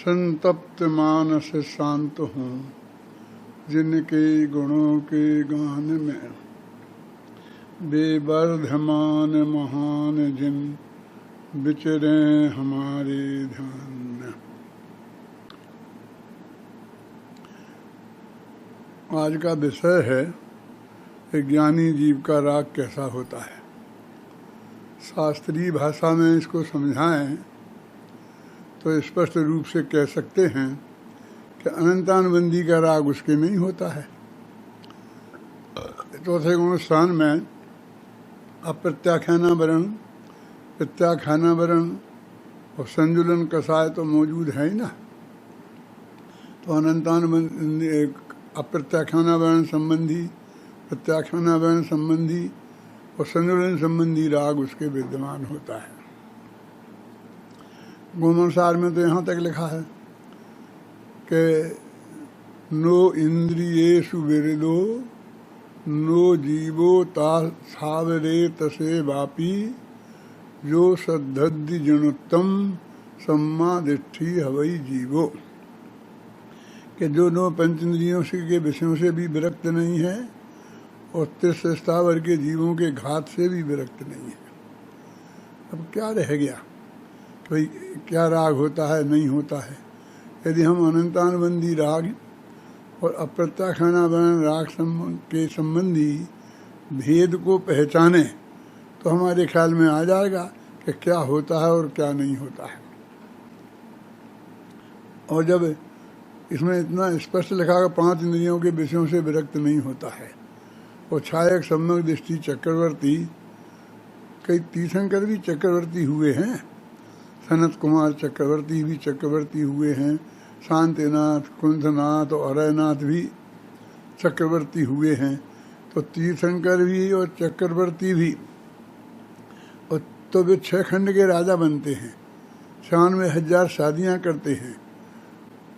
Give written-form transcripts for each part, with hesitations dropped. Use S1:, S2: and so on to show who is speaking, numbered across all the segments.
S1: संतप्त मानस शांत हूँ जिनके गुणों के गान में, बेवर्धमान महान जिन विचरे हमारे ध्यान में। आज का विषय है ज्ञानी जीव का राग कैसा होता है। शास्त्रीय भाषा में इसको समझाएं तो स्पष्ट रूप से कह सकते हैं कि अनंतानुबंधी का राग उसके नहीं होता है। चौथे गुण स्थान में अप्रत्याख्यानावरण, प्रत्याख्यानावरण और संजुलन कसाय तो मौजूद है ही ना। तो अनंतानुबंधी अप्रत्याख्यानावरण संबंधी, प्रत्याख्यानावरण संबंधी और संजुलन संबंधी राग उसके विद्यमान होता है। गुणानुसार में तो यहाँ तक लिखा है कि नो इंद्रियेषु विरदो नो जीवो ता सावरे तसे वापी जो सद्धि जनुत्तम सम्मादिष्ठि हवई जीवो। कि जो नो पंचेंद्रियों से के विषयों से भी विरक्त नहीं है और तीर्थ स्थावर के जीवों के घात से भी विरक्त नहीं है। अब क्या रह गया भाई, क्या राग होता है नहीं होता है। यदि हम अनंतानुबंधी राग और अप्रत्याख्यानावरण राग के संबंधी भेद को पहचाने तो हमारे ख्याल में आ जाएगा कि क्या होता है और क्या नहीं होता है। और जब इसमें इतना स्पष्ट लिखा कि 5 इंद्रियों के विषयों से विरक्त नहीं होता है और छायक सम्यक दृष्टि चक्रवर्ती, कई तीर्थंकर भी चक्रवर्ती हुए हैं। सनत कुमार चक्रवर्ती भी चक्रवर्ती हुए हैं, शांतिनाथ, कुंथनाथ और अरयनाथ भी चक्रवर्ती हुए हैं। तो तीर्थंकर भी और चक्रवर्ती भी, और तो वे 6 खंड के राजा बनते हैं, 96,000 शादियां करते हैं।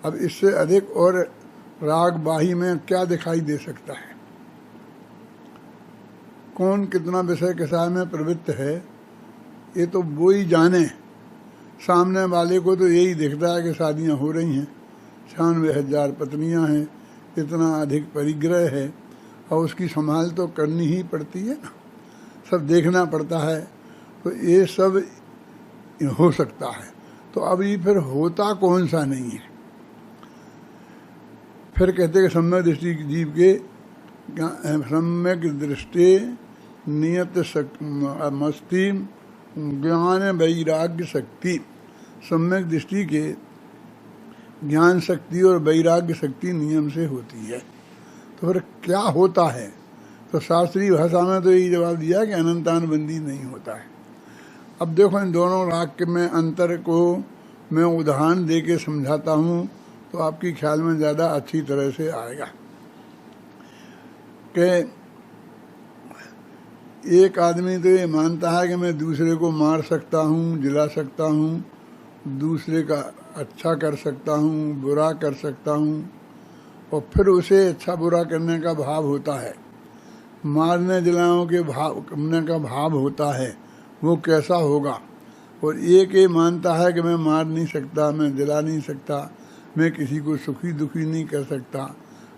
S1: अब इससे अधिक और राग बाही में क्या दिखाई दे सकता है। कौन कितना विषय के साथ में प्रवृत्त है ये तो वो ही जाने। सामने वाले को तो यही दिखता है कि शादियां हो रही हैं, 96,000 पत्नियां हैं, इतना अधिक परिग्रह है और उसकी संभाल तो करनी ही पड़ती है ना, सब देखना पड़ता है। तो ये सब हो सकता है। तो अब ये फिर होता कौन सा नहीं है। फिर कहते हैं कि सम्यक दृष्टि जीव के सम्यक दृष्टि नियत मस्ती ज्ञान वैराग्य शक्ति। सम्यक दृष्टि के ज्ञान शक्ति और वैराग्य शक्ति नियम से होती है। तो फिर क्या होता है। तो शास्त्रीय भाषा में तो यही जवाब दिया कि अनंतानुबंधी नहीं होता है। अब देखो इन दोनों राग में अंतर को मैं उदाहरण दे के समझाता हूँ तो आपकी ख्याल में ज़्यादा अच्छी तरह से आएगा। कि एक आदमी तो ये मानता है कि मैं दूसरे को मार सकता हूँ, जिला सकता हूँ, दूसरे का अच्छा कर सकता हूँ, बुरा कर सकता हूँ, और फिर उसे अच्छा बुरा करने का भाव होता है, मारने जिलाओं के भाव करने का भाव होता है। वो कैसा होगा। और एक ये मानता है कि मैं मार नहीं सकता, मैं जिला नहीं सकता, मैं किसी को सुखी दुखी नहीं कर सकता,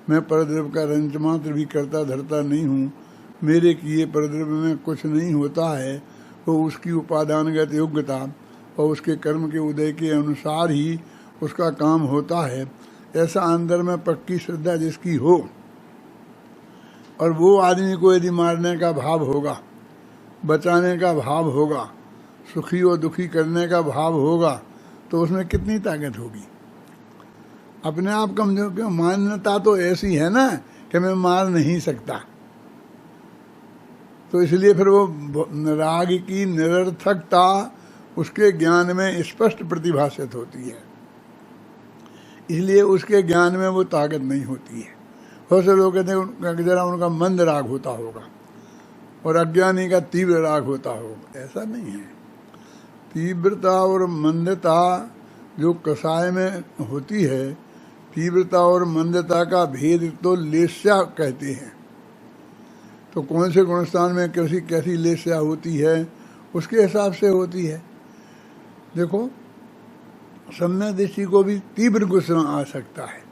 S1: मैं परद्रव्य का रंच मात्र भी करता धरता नहीं हूँ, मेरे किए परद्रव्य में कुछ नहीं होता है। वो उसकी उपादानगत योग्यता और उसके कर्म के उदय के अनुसार ही उसका काम होता है। ऐसा अंदर में पक्की श्रद्धा जिसकी हो, और वो आदमी को यदि मारने का भाव होगा, बचाने का भाव होगा, सुखी और दुखी करने का भाव होगा, तो उसमें कितनी ताकत होगी। अपने आप कमजोर क्यों। मान्यता तो ऐसी है ना कि मैं मार नहीं सकता, तो इसलिए फिर वो राग की निरर्थकता उसके ज्ञान में स्पष्ट प्रतिभाषित होती है, इसलिए उसके ज्ञान में वो ताकत नहीं होती है। बहुत से लोग कहते हैं जरा उनका मंद राग होता होगा और अज्ञानी का तीव्र राग होता होगा। ऐसा नहीं है। तीव्रता और मंदता जो कसाय में होती है, तीव्रता और मंदता का भेद तो लेस्या कहते हैं। तो कौन से गुणस्थान में कैसी कैसी लेस्या होती है उसके हिसाब से होती है। देखो सम्यक दृष्टि को भी तीव्र गुस्सा आ सकता है।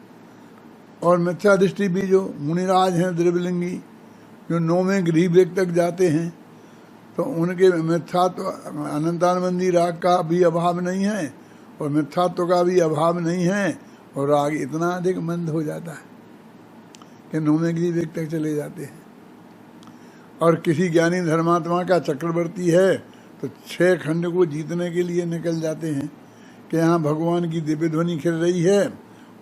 S1: और मिथ्या दृष्टि भी, जो मुनिराज हैं द्रव्यलिंगी, जो 9वें गृह वेग तक जाते हैं, तो उनके मिथ्यात्व अनंतानुबंधी राग का भी अभाव नहीं है और मिथ्यात्व का भी अभाव नहीं है, और राग इतना अधिक मंद हो जाता है कि 9वें गृह वेग तक चले जाते हैं। और किसी ज्ञानी धर्मात्मा का चक्रवर्ती है तो 6 खंड को जीतने के लिए निकल जाते हैं कि यहाँ भगवान की दिव्य ध्वनि खिल रही है,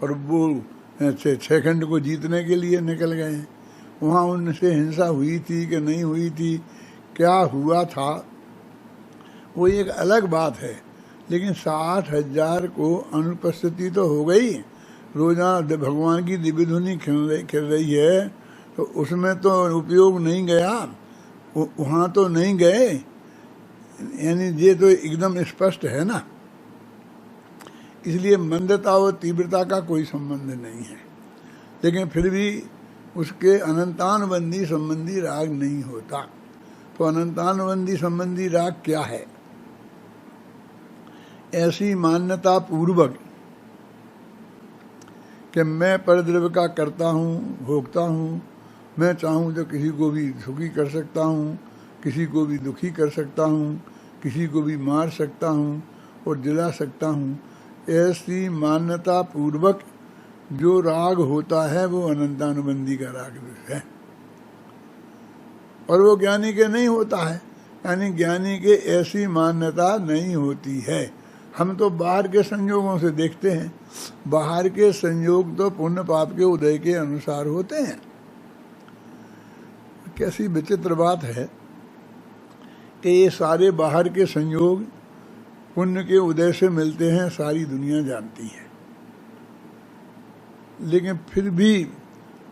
S1: और वो 6 खंड को जीतने के लिए निकल गए हैं। वहाँ उनसे हिंसा हुई थी कि नहीं हुई थी, क्या हुआ था, वो एक अलग बात है, लेकिन 60,000 को अनुपस्थिति तो हो गई। रोजाना भगवान की दिव्य ध्वनि खिल रही है, तो उसमें तो उपयोग नहीं गया, वहाँ तो नहीं गए, यानी ये तो एकदम स्पष्ट है ना। इसलिए मंदता और तीव्रता का कोई संबंध नहीं है, लेकिन फिर भी उसके अनंतानुबंधी संबंधी राग नहीं होता। तो अनंतानुबंधी संबंधी राग क्या है? ऐसी मान्यता पूर्वक कि मैं परद्रव्य का करता हूँ, भोगता हूँ, मैं चाहूँ तो किसी को भी सुखी कर सकता हूँ, किसी को भी दुखी कर सकता हूँ, किसी को भी मार सकता हूँ और जला सकता हूँ, ऐसी मान्यता पूर्वक जो राग होता है वो अनंतानुबंधी का राग है। और वो ज्ञानी के नहीं होता है, यानी ज्ञानी के ऐसी मान्यता नहीं होती है। हम तो बाहर के संयोगों से देखते हैं, बाहर के संयोग तो पुण्य पाप के उदय के अनुसार होते हैं। कैसी विचित्र बात है कि ये सारे बाहर के संयोग पुण्य के उदय से मिलते हैं, सारी दुनिया जानती है, लेकिन फिर भी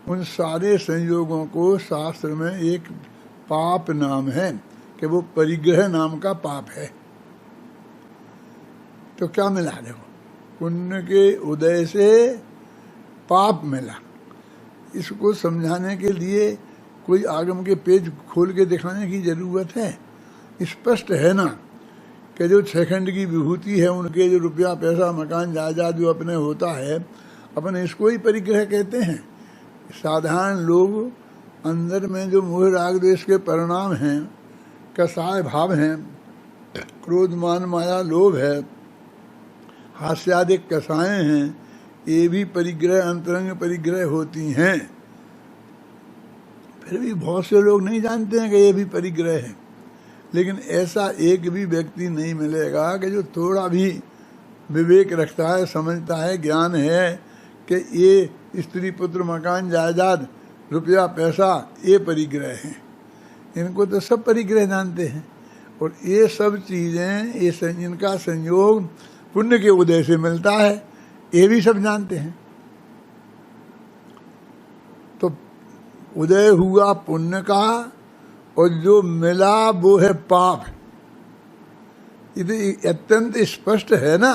S1: उन सारे संयोगों को शास्त्र में एक पाप नाम है कि वो परिग्रह नाम का पाप है। तो क्या मिला? देखो, पुण्य के उदय से पाप मिला। इसको समझाने के लिए कोई आगम के पेज खोल के दिखाने की जरूरत है? स्पष्ट है ना कि जो 6 खंड की विभूति है, उनके जो रुपया पैसा मकान जायदाद जो अपने होता है, अपने इसको ही परिग्रह कहते हैं। साधारण लोग अंदर में जो मोह राग द्वेष के परिणाम हैं, कसाय भाव हैं, क्रोध मान माया लोभ है, हास्यादिक कसाएं हैं, ये भी परिग्रह अंतरंग परिग्रह होती हैं। फिर भी बहुत से लोग नहीं जानते हैं कि ये भी परिग्रह है। लेकिन ऐसा एक भी व्यक्ति नहीं मिलेगा कि जो थोड़ा भी विवेक रखता है, समझता है, ज्ञान है कि ये स्त्री पुत्र मकान जायदाद रुपया पैसा ये परिग्रह हैं। इनको तो सब परिग्रह जानते हैं, और ये सब चीज़ें, ये इनका संयोग पुण्य के उदय से मिलता है, ये भी सब जानते हैं। तो उदय हुआ पुण्य का, और जो मिला वो है पाप। ये तो अत्यंत स्पष्ट है ना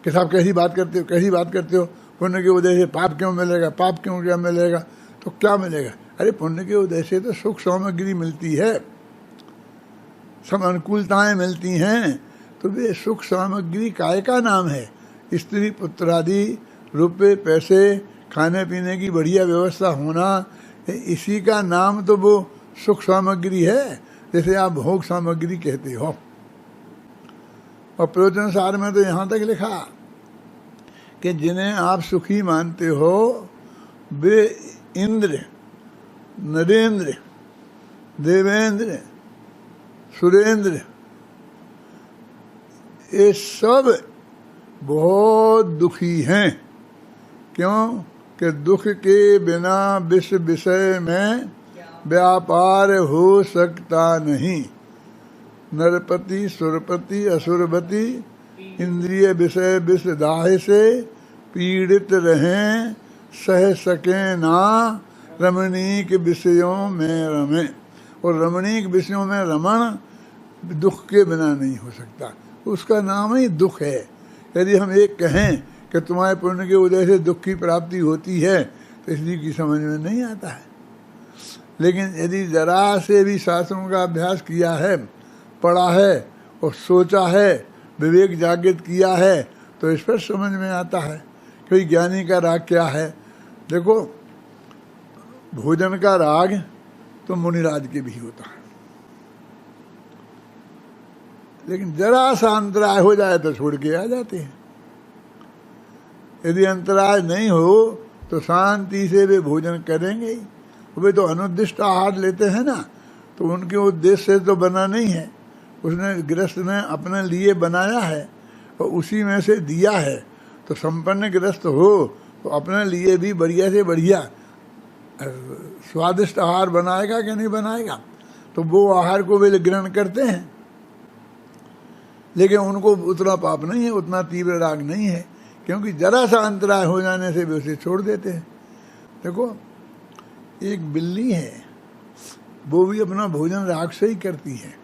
S1: कि साहब कैसी बात करते हो, कैसी बात करते हो, पुण्य के उदय से पाप क्यों मिलेगा, पाप क्यों क्या मिलेगा? तो क्या मिलेगा? अरे पुण्य के उदय से तो सुख सामग्री मिलती है, सब अनुकूलताएं मिलती हैं। तो वे सुख सामग्री काय का नाम है? स्त्री पुत्र आदि, रुपये पैसे, खाने पीने की बढ़िया व्यवस्था होना, इसी का नाम तो वो सुख सामग्री है, जैसे आप भोग सामग्री कहते हो। और प्रवचन सार में तो यहाँ तक लिखा कि जिन्हें आप सुखी मानते हो वे इंद्र, नरेंद्र, देवेंद्र, सुरेंद्र, ये सब बहुत दुखी हैं। क्यों? कि दुख के बिना विश्व विषय में व्यापार हो सकता नहीं। नरपति सुरपति असुरपति इंद्रिय विषय विषदाह से पीड़ित रहें, सह सके ना रमणीक विषयों में रमे। और रमणीक विषयों में रमण दुख के बिना नहीं हो सकता, उसका नाम ही दुख है। यदि हम एक कहें कि तुम्हारे पुण्य के उदय से दुख की प्राप्ति होती है, तो इसलिए की समझ में नहीं आता है। लेकिन यदि जरा से भी शास्त्रों का अभ्यास किया है, पढ़ा है और सोचा है, विवेक जागृत किया है, तो इस पर समझ में आता है कि ज्ञानी का राग क्या है। देखो, भोजन का राग तो मुनिराज के भी होता है, लेकिन जरा सा अंतराय हो जाए तो छोड़ के आ जाते हैं। यदि अंतराय नहीं हो तो शांति से वे भोजन करेंगे ही। वे तो अनुद्दिष्ट आहार लेते हैं ना, तो उनके उद्देश्य से तो बना नहीं है, उसने गृहस्थ ने अपने लिए बनाया है और उसी में से दिया है। तो संपन्न गृहस्थ हो तो अपने लिए भी बढ़िया से बढ़िया स्वादिष्ट आहार बनाएगा कि नहीं बनाएगा, तो वो आहार को वे ग्रहण करते हैं, लेकिन उनको उतना पाप नहीं है, उतना तीव्र राग नहीं है, क्योंकि जरा सा अंतराय हो जाने से वे उसे छोड़ देते हैं। देखो, एक बिल्ली है, वो भी अपना भोजन राग से ही करती है,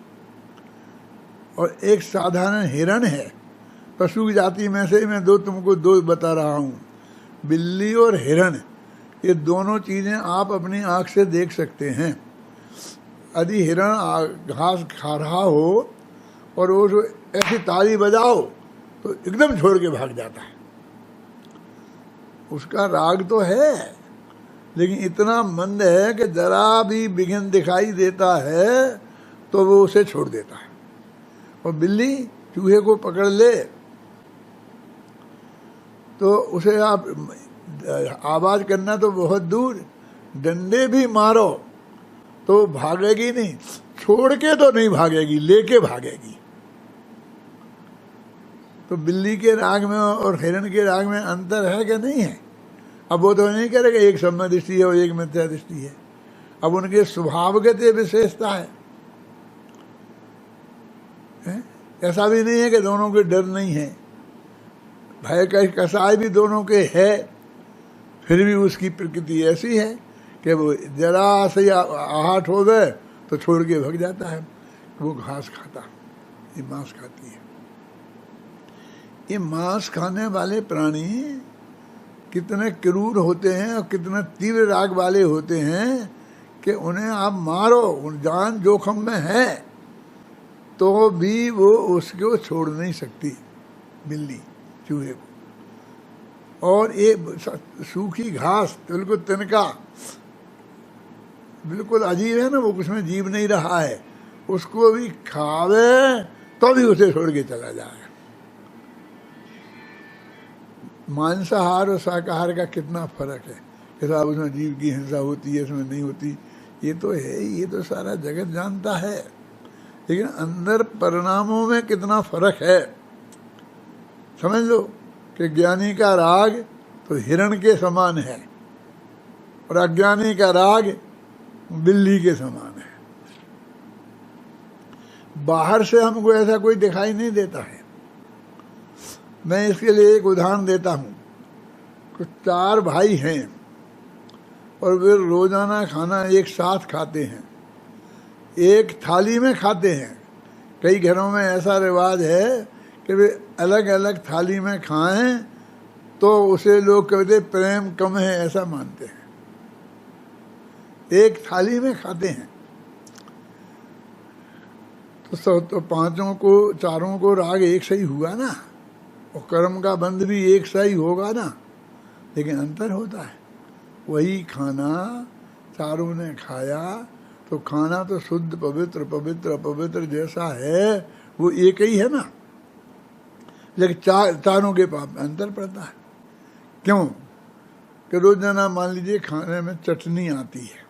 S1: और एक साधारण हिरण है, पशु जाति में से मैं तुमको दो बता रहा हूँ। बिल्ली और हिरण, ये दोनों चीजें आप अपनी आंख से देख सकते हैं। यदि हिरण घास खा रहा हो और वो ऐसी ताली बजाओ तो एकदम छोड़ के भाग जाता है। उसका राग तो है, लेकिन इतना मंद है कि जरा भी विघ्न दिखाई देता है तो वो उसे छोड़ देता है। और बिल्ली चूहे को पकड़ ले तो उसे आप आवाज करना तो बहुत दूर, डंडे भी मारो तो भागेगी नहीं, छोड़ के तो नहीं भागेगी, लेके भागेगी। तो बिल्ली के राग में और हिरण के राग में अंतर है कि नहीं है? अब वो तो नहीं करेगा एक सम्य दृष्टि है और एक मिथ्या दृष्टि है। अब उनके स्वभावगत विशेषता है। ऐसा भी नहीं है कि दोनों के डर नहीं है, भय का कसाय भी दोनों के है, फिर भी उसकी प्रकृति ऐसी है कि वो जरा से आहट हो गए तो छोड़ के भाग जाता है। वो घास खाता, ये मांस खाती है। ये मांस खाने वाले प्राणी कितने क्रूर होते हैं और कितने तीव्र राग वाले होते हैं कि उन्हें आप मारो, उन जान जोखम में है तो भी वो उसको छोड़ नहीं सकती, बिल्ली चूहे को। और ये सूखी घास बिल्कुल तिनका, बिल्कुल अजीब है ना, वो उसमें जीव नहीं रहा है, उसको भी खावे तो भी उसे छोड़ के चला जाए। मांसाहार और शाकाहार का कितना फर्क है कि साहब उसमें जीव की हिंसा होती है, इसमें नहीं होती, ये तो है, ये तो सारा जगत जानता है, लेकिन अंदर परिणामों में कितना फर्क है। समझ लो कि ज्ञानी का राग तो हिरण के समान है और अज्ञानी का राग बिल्ली के समान है। बाहर से हमको ऐसा कोई दिखाई नहीं देता है। मैं इसके लिए एक उदाहरण देता हूँ। कुछ 4 भाई हैं और वे रोजाना खाना एक साथ खाते हैं, एक थाली में खाते हैं। कई घरों में ऐसा रिवाज है कि वे अलग अलग थाली में खाएं तो उसे लोग कहते प्रेम कम है, ऐसा मानते हैं। एक थाली में खाते हैं तो 5 को 4 को राग एक सही हुआ ना, और कर्म का बंध भी एक सही होगा ना, लेकिन अंतर होता है। वही खाना 4 ने खाया तो खाना तो शुद्ध पवित्र पवित्र अपवित्र जैसा है, वो एक ही है ना, लेकिन 4 के पाप में अंतर पड़ता है। क्यों? कि रोजाना मान लीजिए खाने में चटनी आती है,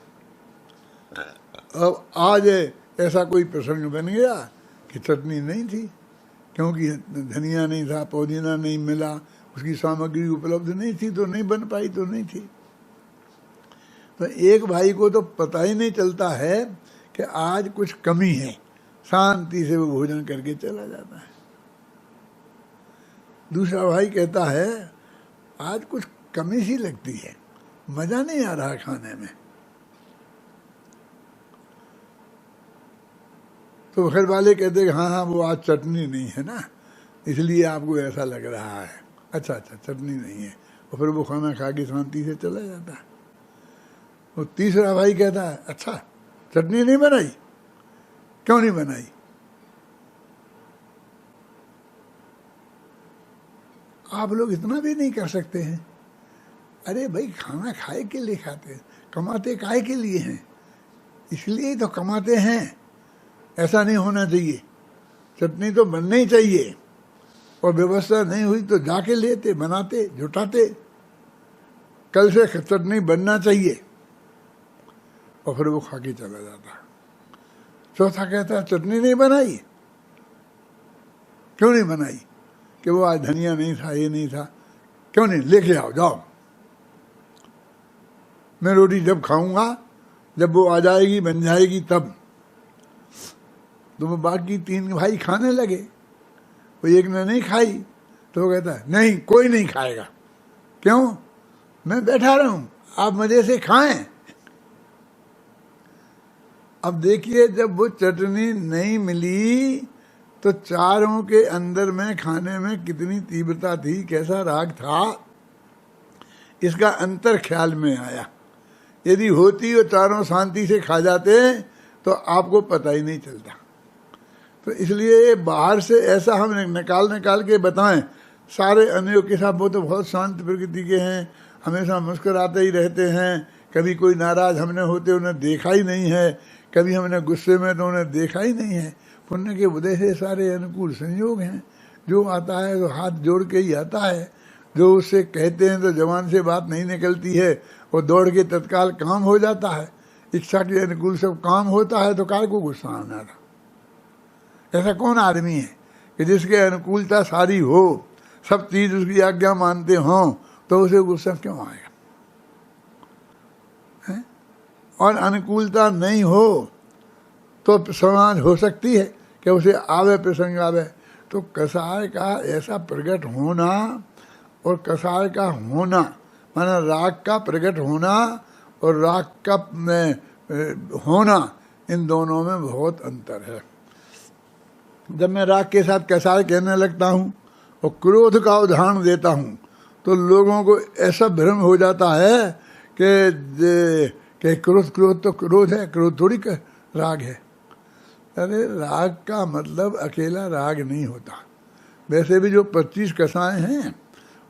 S1: अब आज ऐसा कोई प्रसंग बन गया कि चटनी नहीं थी, क्योंकि धनिया नहीं था, पुदीना नहीं मिला, उसकी सामग्री उपलब्ध नहीं थी, तो नहीं बन पाई, तो नहीं थी। तो एक भाई को तो पता ही नहीं चलता है कि आज कुछ कमी है, शांति से वो भोजन करके चला जाता है। दूसरा भाई कहता है आज कुछ कमी सी लगती है, मजा नहीं आ रहा खाने में। तो घर वाले कहते हैं हाँ हाँ वो आज चटनी नहीं है ना, इसलिए आपको ऐसा लग रहा है। अच्छा अच्छा चटनी नहीं है, और फिर वो खाना खा के शांति से चला जाता है। वो तीसरा भाई कहता है अच्छा चटनी नहीं बनाई, क्यों नहीं बनाई? आप लोग इतना भी नहीं कर सकते हैं? अरे भाई, खाना खाए के लिए खाते हैं, कमाते काहे के लिए हैं? इसलिए तो कमाते हैं। ऐसा नहीं होना चाहिए। चटनी तो बननी ही चाहिए, और व्यवस्था नहीं हुई तो जाके लेते, बनाते, जुटाते। कल से चटनी बनना चाहिए, और फिर वो खा के चला जाता। चौथा कहता है चटनी नहीं बनाई। क्यों नहीं बनाई? कि वो आज धनिया नहीं था, ये नहीं था। क्यों नहीं? लेके आओ, जाओ। मैं रोटी जब खाऊंगा, जब वो आ जाएगी, बन जाएगी, तब। तो वो बाकी 3 भाई खाने लगे। वो एक ने नहीं खाई, तो वो कहता है नहीं, कोई नहीं खाएगा। क्यों? मैं बैठा रहूं, आप मजे से खाएं। अब देखिए, जब वो चटनी नहीं मिली तो चारों के अंदर में खाने में कितनी तीव्रता थी, कैसा राग था, इसका अंतर ख्याल में आया। यदि होती और चारों शांति से खा जाते तो आपको पता ही नहीं चलता। तो इसलिए बाहर से ऐसा हम निकाल के बताएं सारे अन्यों के साथ। वो तो बहुत शांत प्रकृति के हैं, हमेशा मुस्कुराते ही रहते हैं, कभी कोई नाराज हमने होते उन्हें देखा ही नहीं है, कभी हमने गुस्से में तो उन्हें देखा ही नहीं है। पुण्य के उदय से सारे अनुकूल संयोग हैं। जो आता है तो हाथ जोड़ के ही आता है, जो उससे कहते हैं तो जवान से बात नहीं निकलती है, वो दौड़ के तत्काल काम हो जाता है। इच्छा के अनुकूल सब काम होता है, तो काय को गुस्सा आना था? ऐसा कौन आदमी है कि जिसके अनुकूलता सारी हो, सब चीज उसकी आज्ञा मानते हों, तो उसे गुस्सा क्यों आएगा? है? और अनुकूलता नहीं हो तो समाज हो सकती है कि उसे आवे, प्रसंग आवे। तो कसाय का ऐसा प्रकट होना और कसाय का होना, माना राग का प्रकट होना और राग का होना, इन दोनों में बहुत अंतर है। जब मैं राग के साथ कसाय कहने लगता हूँ और क्रोध का उदाहरण देता हूँ, तो लोगों को ऐसा भ्रम हो जाता है कि क्रोध तो क्रोध है, क्रोध थोड़ी राग है। अरे राग का मतलब अकेला राग नहीं होता। वैसे भी जो 25 कसाएं हैं,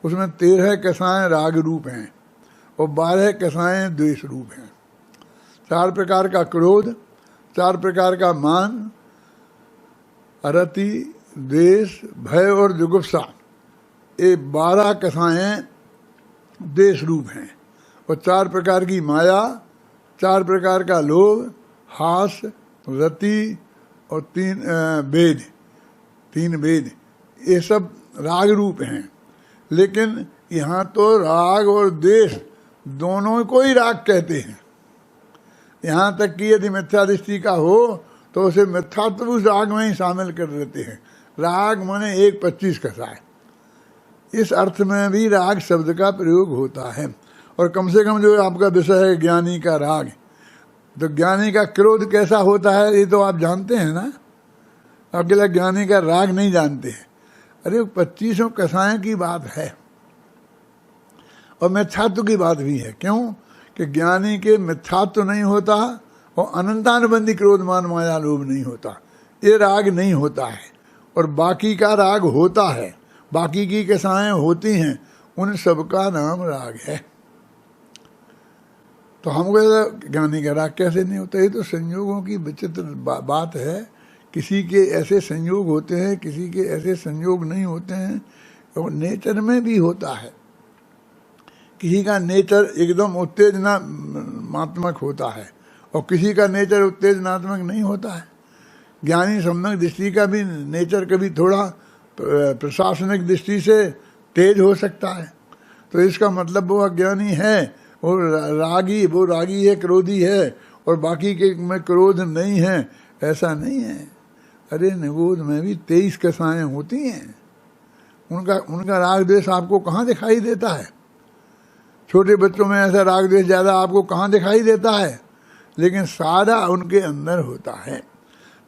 S1: उसमें 13 कसाएं राग रूप हैं और 12 कसाएं द्वेष रूप हैं। 4 प्रकार का क्रोध, 4 प्रकार का मान, अरति, द्वेष, भय और जुगुप्सा, ये 12 कसाएं द्वेष रूप हैं। और 4 प्रकार की माया, 4 प्रकार का लोभ, हास, रति और 3 वेद, ये सब राग रूप हैं। लेकिन यहाँ तो राग और द्वेष दोनों को ही राग कहते हैं। यहाँ तक कि यदि मिथ्या दृष्टि का हो तो उसे मिथ्यात्व उस राग में ही शामिल कर देते हैं। राग माने 1-25 कसाय, इस अर्थ में भी राग शब्द का प्रयोग होता है। और कम से कम जो आपका विषय है ज्ञानी का राग, तो ज्ञानी का क्रोध कैसा होता है ये तो आप जानते हैं ना। अकेला ज्ञानी का राग नहीं जानते हैं। अरे 25 कसाएं की बात है और मिथ्यात्व की बात भी है। क्यों? कि ज्ञानी के मिथ्यात्व नहीं होता और अनंतानुबंधी क्रोध मान माया लोभ नहीं होता, ये राग नहीं होता है। और बाकी का राग होता है, बाकी की कसाएं होती हैं, उन सबका नाम राग है। तो हमको ज्ञानी का राग कैसे नहीं होता? ये तो संयोगों की विचित्र बात है। किसी के ऐसे संयोग होते हैं, किसी के ऐसे संयोग नहीं होते हैं। और नेचर में भी होता है, किसी का नेचर एकदम उत्तेजनात्मक होता है और किसी का नेचर उत्तेजनात्मक नहीं होता है। ज्ञानी सम्यक दृष्टि का भी नेचर कभी थोड़ा प्रशासनिक दृष्टि से तेज हो सकता है। तो इसका मतलब वो अज्ञानी है, वो रागी है, क्रोधी है, और बाकी के में क्रोध नहीं है, ऐसा नहीं है। अरे निगोध में भी 23 कसाएं होती हैं। उनका राग द्वेष आपको कहाँ दिखाई देता है? छोटे बच्चों में ऐसा राग द्वेष ज्यादा आपको कहाँ दिखाई देता है? लेकिन सारा उनके अंदर होता है।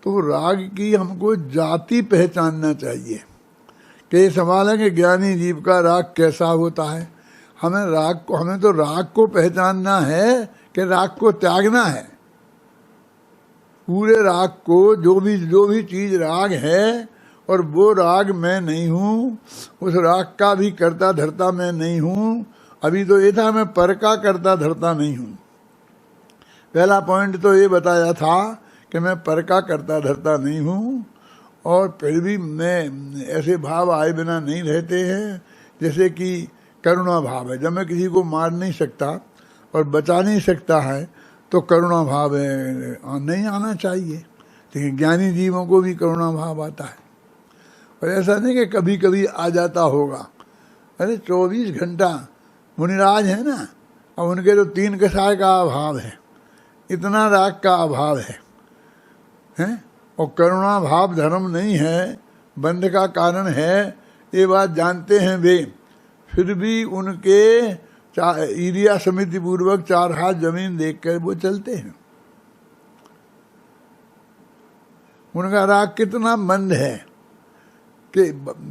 S1: तो राग की हमको जाति पहचानना चाहिए कि ये सवाल है कि ज्ञानी जीव का राग कैसा होता है। हमें तो राग को पहचानना है कि राग को त्यागना है। पूरे राग को, जो भी चीज राग है और वो राग मैं नहीं हूँ, उस राग का भी करता धरता मैं नहीं हूँ। अभी तो ये था मैं पर का करता धरता नहीं हूँ। पहला पॉइंट तो ये बताया था कि मैं पर का करता धरता नहीं हूँ, और फिर भी मैं ऐसे भाव आए बिना नहीं रहते हैं जैसे कि करुणा भाव है। जब मैं किसी को मार नहीं सकता और बचा नहीं सकता है तो करुणा भाव है नहीं आना चाहिए, लेकिन ज्ञानी जीवों को भी करुणा भाव आता है। और ऐसा नहीं कि कभी कभी आ जाता होगा। अरे 24 घंटा मुनिराज है ना, और उनके तो 3 कसाय का अभाव है, इतना राग का अभाव है, हैं? और करुणा भाव धर्म नहीं है, बंध का कारण है, ये बात जानते हैं वे, फिर भी उनके ईरिया समिति पूर्वक 4 हाथ जमीन देखकर वो चलते हैं। उनका राग कितना मंद है कि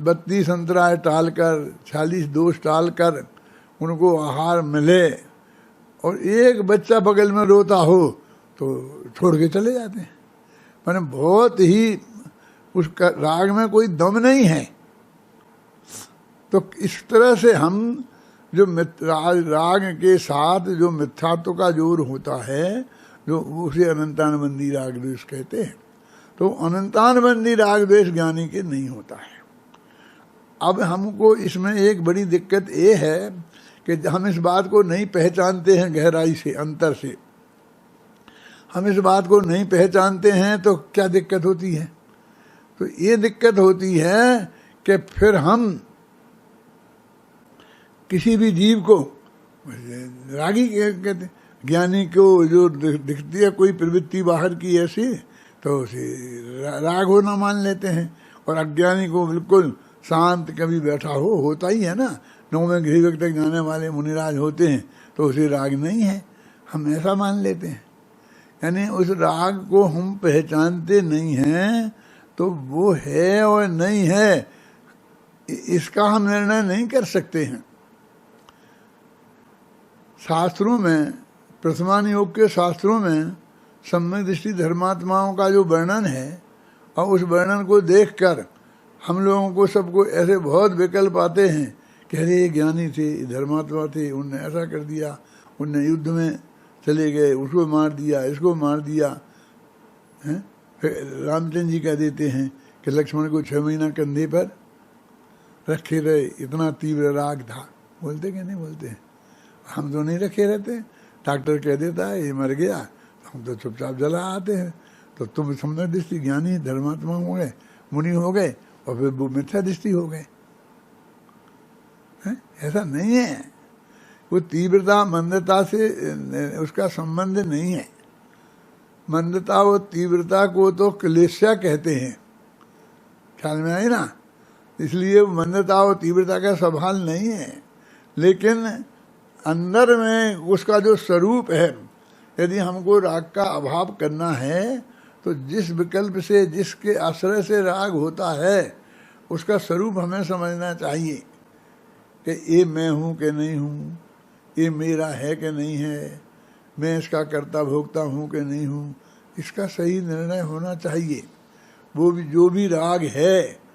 S1: 32 अंतराय टालकर 46 दोष टालकर उनको आहार मिले, और एक बच्चा बगल में रोता हो तो छोड़ के चले जाते हैं। मैंने बहुत ही उसका राग में कोई दम नहीं है। तो इस तरह से हम जो राग के साथ जो मिथ्यात्व का जोर होता है, जो उसे अनंतानुबंधी राग द्वेष कहते हैं, तो अनंतानुबंधी राग द्वेष ज्ञानी के नहीं होता है। अब हमको इसमें एक बड़ी दिक्कत ये है कि हम इस बात को नहीं पहचानते हैं गहराई से, अंतर से हम इस बात को नहीं पहचानते हैं। तो क्या दिक्कत होती है? तो ये दिक्कत होती है कि फिर हम किसी भी जीव को रागी कहते, ज्ञानी को जो दिखती है कोई प्रवृत्ति बाहर की ऐसी, तो उसे राग होना मान लेते हैं, और अज्ञानी को बिल्कुल शांत कभी बैठा हो, होता ही है ना, 9वें गृह तक जाने वाले मुनिराज होते हैं, तो उसे राग नहीं है, हम ऐसा मान लेते हैं। यानी उस राग को हम पहचानते नहीं हैं, तो वो है और नहीं है इसका हम निर्णय नहीं कर सकते हैं। शास्त्रों में, प्रथमान योग के शास्त्रों में सम्यक दृष्टि धर्मात्माओं का जो वर्णन है, और उस वर्णन को देखकर हम लोगों को सबको ऐसे बहुत विकल्प आते हैं कि अरे ये ज्ञानी थे, धर्मात्मा थे, उनने ऐसा कर दिया, उनने युद्ध में चले गए, उसको मार दिया, इसको मार दिया, हैं? फिर रामचंद्र जी कह देते हैं कि लक्ष्मण को 6 महीना कंधे पर रखे रहे, इतना तीव्र राग था। बोलते कि नहीं बोलते हैं? हम तो नहीं रखे रहते, डॉक्टर कह देता है ये मर गया, हम तो चुपचाप जला आते हैं। तो तुम सम्यक दृष्टि ज्ञानी धर्मात्मा हो गए, मुनि हो गए, और फिर वो मिथ्या दृष्टि हो गए। ऐसा नहीं है, वो तीव्रता मंदता से उसका संबंध नहीं है। मंदता और तीव्रता को तो क्लेशा कहते हैं, ख्याल में आई ना, इसलिए मंदता और तीव्रता का सवाल नहीं है। लेकिन अंदर में उसका जो स्वरूप है, यदि हमको राग का अभाव करना है, तो जिस विकल्प से, जिसके आश्रय से राग होता है, उसका स्वरूप हमें समझना चाहिए कि ये मैं हूँ कि नहीं हूँ, ये मेरा है कि नहीं है, मैं इसका कर्ता भोगता हूँ कि नहीं हूँ, इसका सही निर्णय होना चाहिए। वो भी जो भी राग है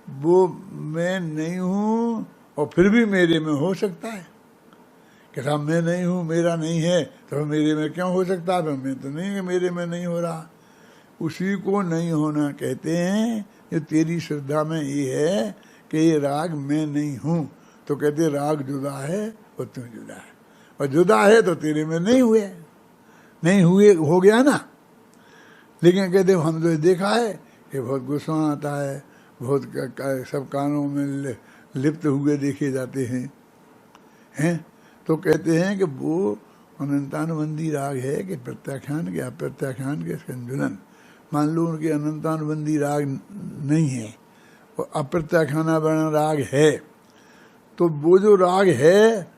S1: वो मैं नहीं हूँ, और फिर भी मेरे में हो सकता है। कि साहब मैं नहीं हूँ, मेरा नहीं है, तो मेरे में क्यों हो सकता है? मैं तो नहीं है, मेरे में नहीं हो रहा। उसी को नहीं होना कहते हैं। ये तेरी श्रद्धा में ये है कि ये राग मैं नहीं हूँ, तो कहते राग जुदा है और तुम जुदा है, और जुदा है तो तेरे में नहीं हुए, नहीं हुए हो गया ना। लेकिन कहते हम तो देखा है कि बहुत गुस्सा आता है, बहुत सब कानों में लिप्त हुए देखे जाते हैं। तो कहते हैं कि वो अनंतानुबंधी राग है कि प्रत्याख्यान के अप्रत्याख्यान के संजुलन। मान लो उनके अनंतानुबंधी राग नहीं है, वो अप्रत्याख्यानावरण राग है, तो वो जो राग है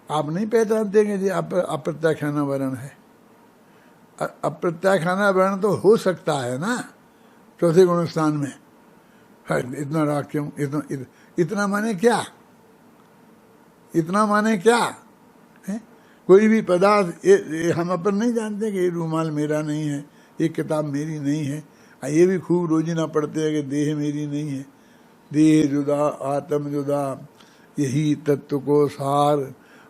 S1: आप नहीं पहचानते कि जी अप्रत्याख्यानावरण है। अप्रत्याख्यानावरण तो हो सकता है ना चौथे गुण स्थान में। इतना राग क्यों? इतना माने क्या? इतना माने क्या है? कोई भी पदार्थ हम अपन नहीं जानते कि ये रूमाल मेरा नहीं है, ये किताब मेरी नहीं है। ये भी खूब रोजीना पढ़ते हैं कि देह मेरी नहीं है। देह जुदा आत्म जुदा यही तत्व को सार,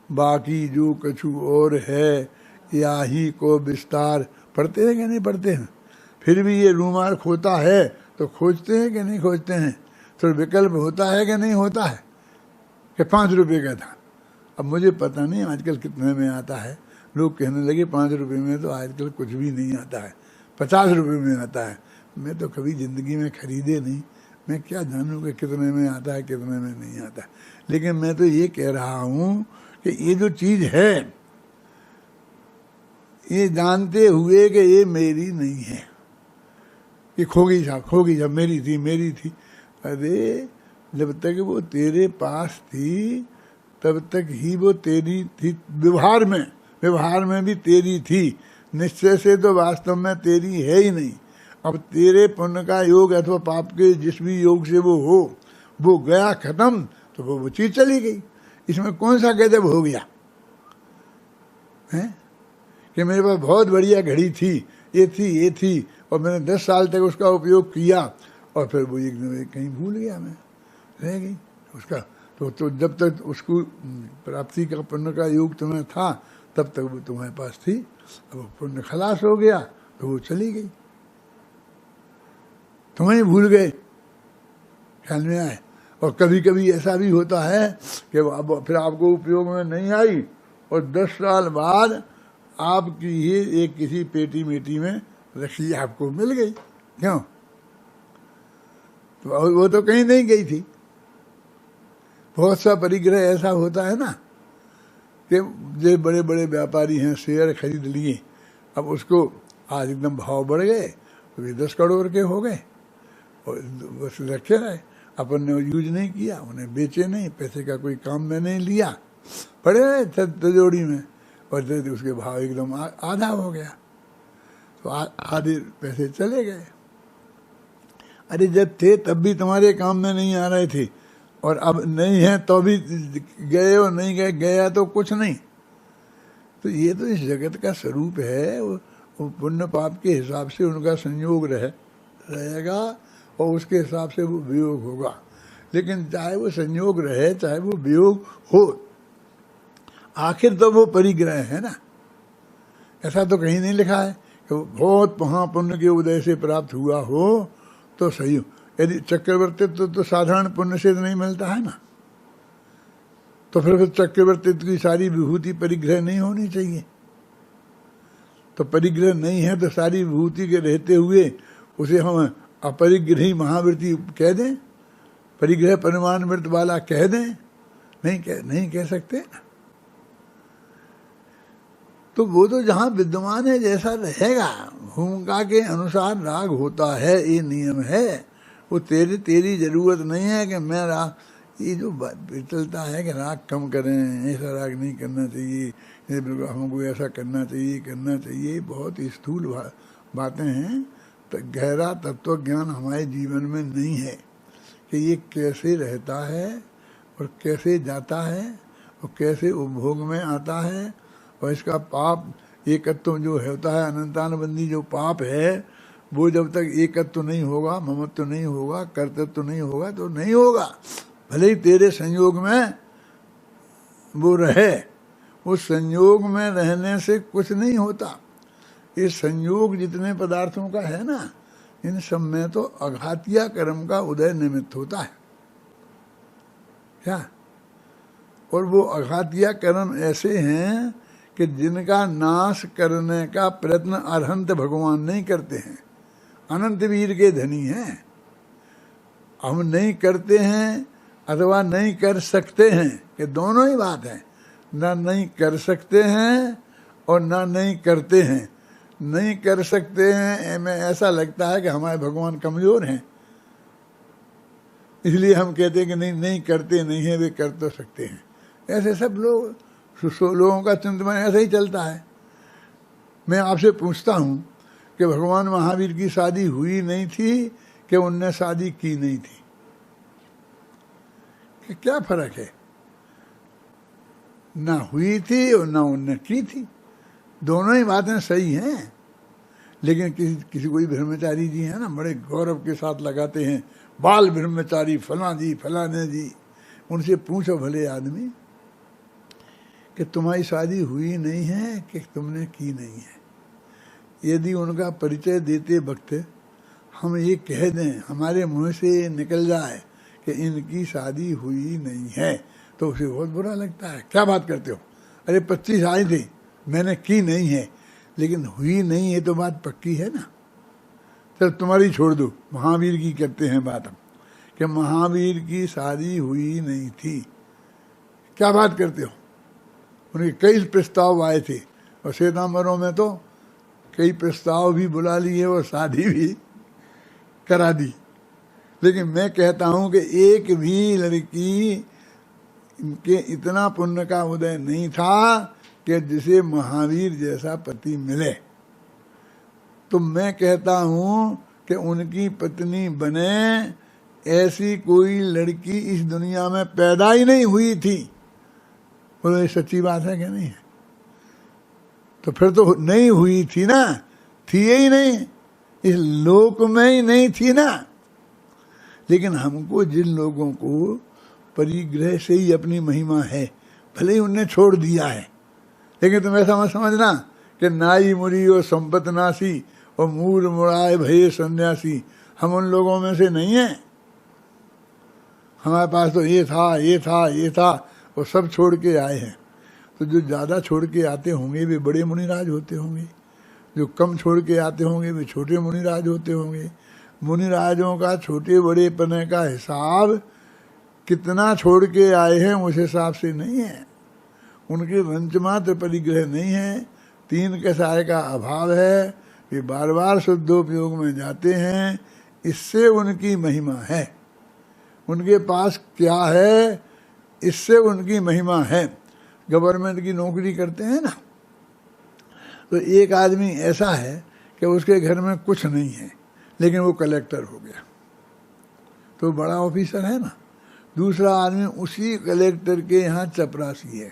S1: बाकी जो कछु और है या ही को विस्तार। पढ़ते हैं कि नहीं पढ़ते हैं? फिर भी ये रूमाल खोता है तो खोजते हैं कि नहीं खोजते हैं? तो विकल्प होता है कि नहीं होता है? कि 5 रुपये का था, अब मुझे पता नहीं आजकल कितने में आता है। लोग कहने लगे 5 रुपये में तो आजकल कुछ भी नहीं आता है, 50 रुपये में आता है। मैं तो कभी ज़िंदगी में खरीदे नहीं, मैं क्या जानूँ कि कितने में आता है कितने में नहीं आता है। लेकिन मैं तो ये कह रहा हूँ कि ये जो चीज़ है, ये जानते हुए कि ये मेरी नहीं है, ये खोगी साहब मेरी थी। अरे जब तक वो तेरे पास थी तब तक ही वो तेरी थी। व्यवहार में भी तेरी थी, निश्चय से तो वास्तव में तेरी है ही नहीं। अब तेरे पुण्य का योग अथवा पाप के जिस भी योग से वो हो, वो गया खत्म, तो वो चीज चली गई। इसमें कौन सा गजब हो गया है कि मेरे पास बहुत बढ़िया घड़ी थी, ये थी और मैंने 10 साल तक उसका उपयोग किया और फिर वो एकदम कहीं भूल गया, मैं रह गई उसका। तो जब तक उसको प्राप्ति का पुण्य का योग तुम्हें था तब तक वो तुम्हारे पास थी। अब वो पुण्य खलास हो गया तो वो चली गई, तुम्हें भूल गए, ख्याल में आए। और कभी कभी ऐसा भी होता है कि अब फिर आपको उपयोग में नहीं आई और 10 साल बाद आपकी ही एक किसी पेटी मेटी में रखी आपको मिल गई। क्यों? तो वो तो कहीं नहीं गई थी। बहुत सा परिग्रह ऐसा होता है ना कि जो बड़े बड़े व्यापारी हैं, शेयर खरीद लिए, अब उसको आज एकदम भाव बढ़ गए तो ये 10 करोड़ के हो गए और बस रखे रहे, अपन ने यूज नहीं किया, उन्हें बेचे नहीं, पैसे का कोई काम में नहीं लिया, पड़े रहे तिजोरी में और उसके भाव एकदम आधा हो गया, तो आधे पैसे चले गए। अरे जब थे तब भी तुम्हारे काम में नहीं आ रहे थे और अब नहीं है तो भी गए और नहीं गए, गया तो कुछ नहीं। तो ये तो इस जगत का स्वरूप है। वो पुण्य पाप के हिसाब से उनका संयोग रहेगा और उसके हिसाब से वो वियोग होगा। लेकिन चाहे वो संयोग रहे चाहे वो वियोग हो, आखिर तो वो परिग्रह है ना। ऐसा तो कहीं नहीं लिखा है कि बहुत महापुण्य के उदय से प्राप्त हुआ हो तो सही हो। यदि चक्रवर्तित्व तो साधारण पुण्य से नहीं मिलता है ना, तो फिर चक्रवर्तित्व की सारी विभूति परिग्रह नहीं होनी चाहिए। तो परिग्रह नहीं है तो सारी विभूति के रहते हुए उसे हम अपरिग्रही महावृत्ति कह दें, परिग्रह परिमाण वृत्त वाला कह दें? नहीं कह सकते। तो वो तो जहाँ विद्यमान है जैसा रहेगा, भूमिका के अनुसार राग होता है, ये नियम है। वो तेरी जरूरत नहीं है कि मैं राग, ये जो चलता है कि राग कम करें, ऐसा राग नहीं करना चाहिए, हमको ऐसा करना चाहिए, बहुत स्थूल बातें हैं। तो गहरा तत्व ज्ञान हमारे जीवन में नहीं है कि ये कैसे रहता है और कैसे जाता है और कैसे उपभोग में आता है। और इसका पाप एकत्व जो होता है, अनंतानुबंधी जो पाप है, वो जब तक एकत्व नहीं होगा, ममत्व नहीं होगा, कर्तृत्व नहीं होगा तो नहीं होगा। भले ही तेरे संयोग में वो रहे, उस संयोग में रहने से कुछ नहीं होता। ये संयोग जितने पदार्थों का है ना, इन सब में तो अघातिया कर्म का उदय निमित्त होता है क्या? और वो अघातिया कर्म ऐसे हैं कि जिनका नाश करने का प्रयत्न अरहंत भगवान नहीं करते हैं, अनंत वीर के धनी हैं। हम नहीं करते हैं अथवा नहीं कर सकते हैं, कि दोनों ही बात है। ना नहीं कर सकते हैं और ना नहीं करते हैं। नहीं कर सकते हैं में ऐसा लगता है कि हमारे भगवान कमजोर हैं, इसलिए हम कहते हैं कि नहीं करते नहीं है, वे कर तो सकते हैं। ऐसे सब लोगों का चिंतन ऐसा ही चलता है। मैं आपसे पूछता हूँ कि भगवान महावीर की शादी हुई नहीं थी कि उनने शादी की नहीं थी? कि क्या फर्क है? ना हुई थी और ना उनने की थी, दोनों ही बातें सही हैं। लेकिन किसी कोई ब्रह्मचारी जी हैं ना, बड़े गौरव के साथ लगाते हैं, बाल ब्रह्मचारी फला जी फलाने जी। उनसे पूछो भले आदमी कि तुम्हारी शादी हुई नहीं है कि तुमने की नहीं है। यदि उनका परिचय देते वक्त हम ये कह दें, हमारे मुंह से निकल जाए कि इनकी शादी हुई नहीं है, तो उसे बहुत बुरा लगता है। क्या बात करते हो, अरे 25 आए थे, मैंने की नहीं है, लेकिन हुई नहीं है तो बात पक्की है ना। चल तुम्हारी छोड़ दो, महावीर की करते हैं बात हम, कि महावीर की शादी हुई नहीं थी। क्या बात करते हो, उनके कई प्रस्ताव आए थे, और श्वेतांबरों में तो कई प्रस्ताव भी बुला लिए और शादी भी करा दी। लेकिन मैं कहता हूं कि एक भी लड़की के इतना पुण्य का उदय नहीं था कि जिसे महावीर जैसा पति मिले। तो मैं कहता हूं कि उनकी पत्नी बने ऐसी कोई लड़की इस दुनिया में पैदा ही नहीं हुई थी। बोलो ये सच्ची बात है कि नहीं है? तो फिर तो नहीं हुई थी ना, थी ही नहीं, इस लोक में ही नहीं थी ना। लेकिन हमको जिन लोगों को परिग्रह से ही अपनी महिमा है, भले ही उनने छोड़ दिया है, लेकिन तुम ऐसा मत समझना कि नाई मुरी और संपत नासी और मूर मुड़ाए भये सन्यासी, हम उन लोगों में से नहीं हैं। हमारे पास तो ये था ये था ये था, वो सब छोड़ के आए हैं। तो जो ज़्यादा छोड़ के आते होंगे वे बड़े मुनिराज होते होंगे, जो कम छोड़ के आते होंगे वे छोटे मुनिराज होते होंगे। मुनिराजों का छोटे बड़े पने का हिसाब कितना छोड़ के आए हैं उस हिसाब से नहीं है। उनके रंचमात्र परिग्रह नहीं है, 3 कसाय का अभाव है, वे बार बार शुद्धोपयोग में जाते हैं, इससे उनकी महिमा है। उनके पास क्या है, इससे उनकी महिमा है। गवर्नमेंट की नौकरी करते हैं ना, तो एक आदमी ऐसा है कि उसके घर में कुछ नहीं है, लेकिन वो कलेक्टर हो गया, तो बड़ा ऑफिसर है ना। दूसरा आदमी उसी कलेक्टर के यहाँ चपरासी है,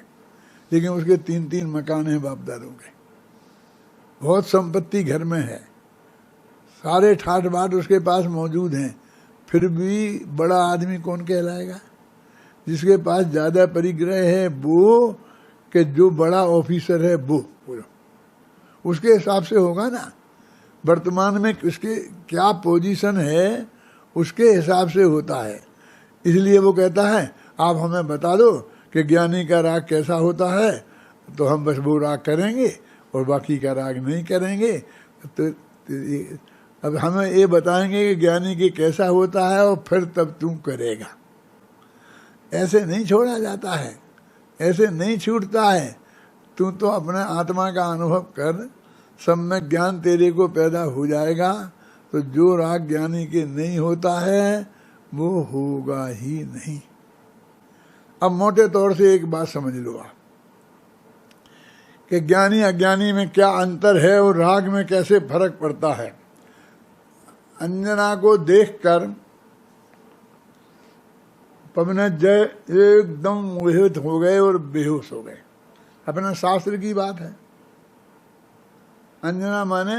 S1: लेकिन उसके 3-3 मकान हैं बापदारों के, बहुत संपत्ति घर में है, सारे ठाट बाट उसके पास मौजूद हैं, फिर भी बड़ा आदमी कौन कहलाएगा? जिसके पास ज़्यादा परिग्रह है वो, कि जो बड़ा ऑफिसर है वो, उसके हिसाब से होगा ना। वर्तमान में उसके क्या पोजीशन है उसके हिसाब से होता है। इसलिए वो कहता है आप हमें बता दो कि ज्ञानी का राग कैसा होता है, तो हम बस वो राग करेंगे और बाकी का राग नहीं करेंगे। तो अब हमें ये बताएंगे कि ज्ञानी की कैसा होता है और फिर तब तू करेगा। ऐसे नहीं छोड़ा जाता है, ऐसे नहीं छूटता है। तू तो अपने आत्मा का अनुभव कर, सब में ज्ञान तेरे को पैदा हो जाएगा। तो जो राग ज्ञानी के नहीं होता है वो होगा ही नहीं। अब मोटे तौर से एक बात समझ लो आप कि ज्ञानी अज्ञानी में क्या अंतर है और राग में कैसे फर्क पड़ता है। अंजना को देखकर पवनजय एकदम मोहित हो गए और बेहोश हो गए। अपना शास्त्र की बात है। अंजना माने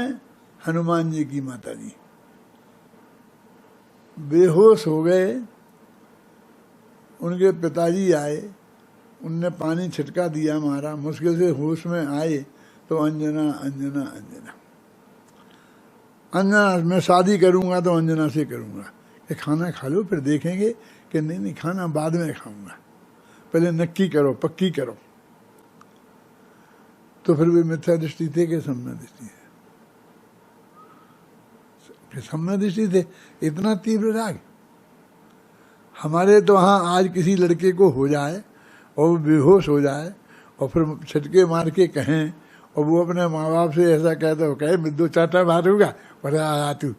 S1: हनुमान जी की माता जी। बेहोश हो गए, उनके पिताजी आए, उनने पानी छिटका दिया, मारा, मुश्किल से होश में आए तो अंजना अंजना अंजना अंजना, मैं शादी करूंगा तो अंजना से करूंगा। ये खाना खा लो फिर देखेंगे कि नहीं खाना बाद में खाऊंगा, पहले नक्की करो, पक्की करो। तो फिर वे मिथ्या दृष्टि थे कि सम्य दृष्टि है? फिर सम्य दृष्टि थे। इतना तीव्र राग हमारे तो हाँ आज किसी लड़के को हो जाए और वो बेहोश हो जाए और फिर छटके मार के कहें और वो अपने माँ बाप से ऐसा कहता हो, कहे मैं 2 चाटा मारूंगा, बोला आ तू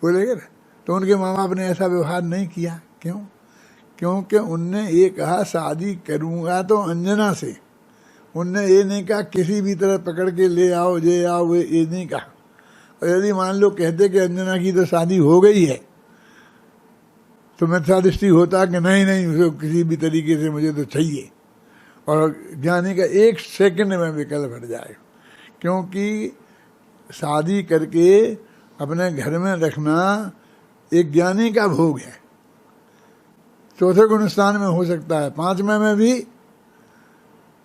S1: बोलेगा ना। तो उनके माँ बाप ने ऐसा व्यवहार नहीं किया। क्यों? क्योंकि उनने ये कहा शादी करूंगा तो अंजना से। उनने ये नहीं कहा किसी भी तरह पकड़ के ले आओ, ये आओ, वो ये नहीं कहा। और यदि मान लो कहते कि अंजना की तो शादी हो गई है, तो मिथ्या दृष्टि होता कि नहीं नहीं उसे किसी भी तरीके से मुझे तो चाहिए, और ज्ञानी का 1 सेकंड में विकल्प हट जाए। क्योंकि शादी करके अपने घर में रखना एक ज्ञानी का भोग है। चौथे गुण स्थान में हो सकता है, पांचवें में भी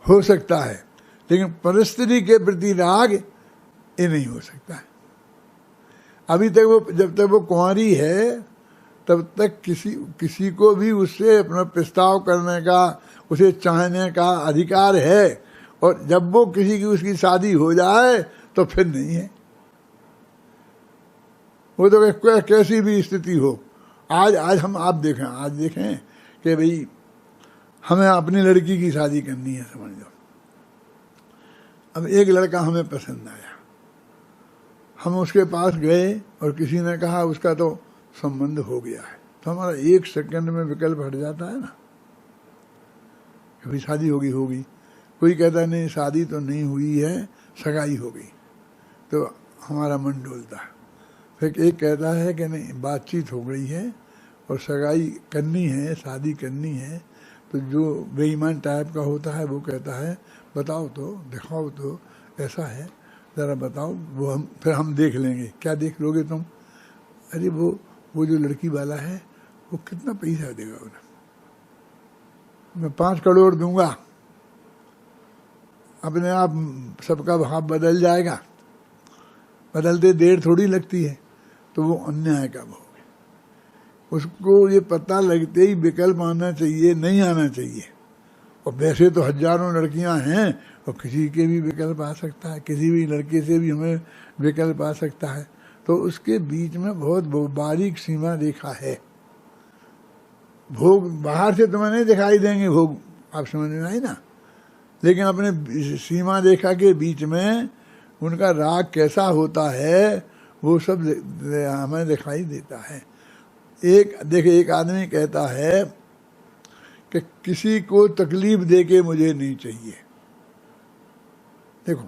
S1: हो सकता है, लेकिन परिस्थिति के प्रति राग ये नहीं हो सकता है। अभी तक वो, जब तक वो कुंवारी है तब तक किसी को भी उससे अपना प्रस्ताव करने का, उसे चाहने का अधिकार है, और जब वो किसी की उसकी शादी हो जाए तो फिर नहीं है। वो तो कैसी भी स्थिति हो। आज हम आप देखें कि भाई हमें अपनी लड़की की शादी करनी है, समझ लो। अब एक लड़का हमें पसंद आया, हम उसके पास गए और किसी ने कहा उसका तो संबंध हो गया है, तो हमारा एक सेकंड में विकल्प हट जाता है ना, कभी शादी होगी। कोई कहता नहीं शादी तो नहीं हुई है, सगाई हो गई, तो हमारा मन डोलता है। फिर एक कहता है कि नहीं बातचीत हो गई है और सगाई करनी है, शादी करनी है, तो जो बेईमान टाइप का होता है वो कहता है बताओ तो, दिखाओ तो, ऐसा है ज़रा बताओ, वो फिर हम देख लेंगे। क्या देख लोगे तुम? अरे वो जो लड़की वाला है वो कितना पैसा देगा उन्हें, मैं 5 करोड़ दूंगा, अपने आप सबका भाव बदल जाएगा। बदलते देर थोड़ी लगती है। तो वो अन्याय का भोग है। उसको ये पता लगते ही विकल्प आना चाहिए, नहीं आना चाहिए। और वैसे तो हजारों लड़कियां हैं और किसी के भी विकल्प आ सकता है, किसी भी लड़के से भी हमें विकल्प आ सकता है। तो उसके बीच में बहुत बारीक सीमा रेखा है। भोग बाहर से तुम्हें नहीं दिखाई देंगे, भोग आप समझ में आई ना, लेकिन अपने सीमा रेखा के बीच में उनका राग कैसा होता है वो सब हमें दिखाई देता है। एक आदमी कहता है कि किसी को तकलीफ देके मुझे नहीं चाहिए। देखो,